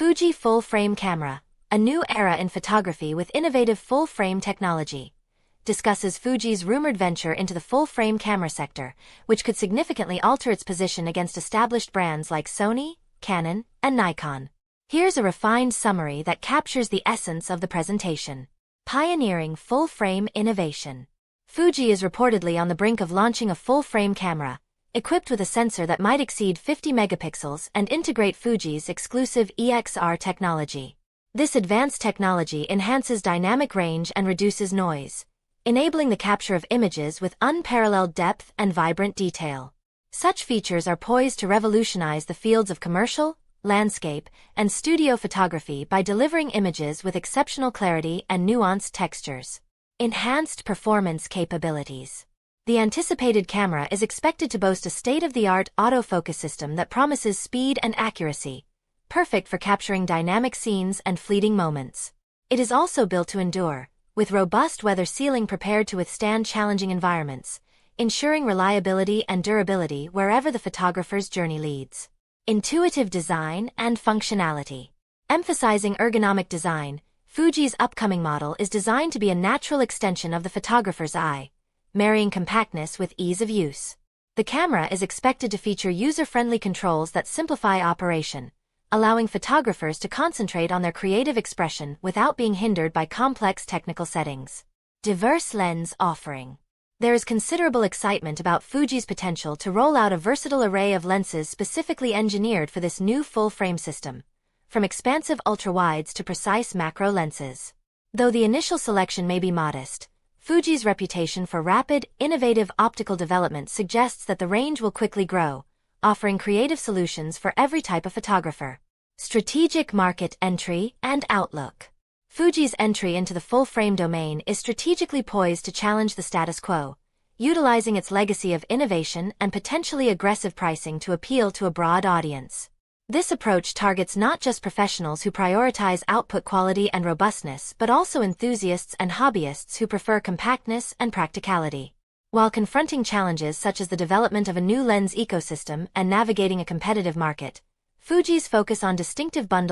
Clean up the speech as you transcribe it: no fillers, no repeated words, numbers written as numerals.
Fuji full-frame camera, a new era in photography with innovative full-frame technology, discusses Fuji's rumored venture into the full-frame camera sector, which could significantly alter its position against established brands like Sony, Canon, and Nikon. Here's a refined summary that captures the essence of the presentation. Pioneering full-frame innovation. Fuji is reportedly on the brink of launching a full-frame camera, equipped with a sensor that might exceed 50 megapixels and integrate Fuji's exclusive EXR technology. This advanced technology enhances dynamic range and reduces noise, enabling the capture of images with unparalleled depth and vibrant detail. Such features are poised to revolutionize the fields of commercial, landscape, and studio photography by delivering images with exceptional clarity and nuanced textures. Enhanced performance capabilities. The anticipated camera is expected to boast a state-of-the-art autofocus system that promises speed and accuracy, perfect for capturing dynamic scenes and fleeting moments. It is also built to endure, with robust weather sealing prepared to withstand challenging environments, ensuring reliability and durability wherever the photographer's journey leads. Intuitive design and functionality. Emphasizing ergonomic design, Fuji's upcoming model is designed to be a natural extension of the photographer's eye, marrying compactness with ease of use. The camera is expected to feature user-friendly controls that simplify operation, allowing photographers to concentrate on their creative expression without being hindered by complex technical settings. Diverse lens offering. There is considerable excitement about Fuji's potential to roll out a versatile array of lenses specifically engineered for this new full-frame system, from expansive ultra-wides to precise macro lenses. Though the initial selection may be modest, Fuji's reputation for rapid, innovative optical development suggests that the range will quickly grow, offering creative solutions for every type of photographer. Strategic market entry and outlook. Fuji's entry into the full-frame domain is strategically poised to challenge the status quo, utilizing its legacy of innovation and potentially aggressive pricing to appeal to a broad audience. This approach targets not just professionals who prioritize output quality and robustness but also enthusiasts and hobbyists who prefer compactness and practicality. While confronting challenges such as the development of a new lens ecosystem and navigating a competitive market, Fuji's focus on distinctive bundles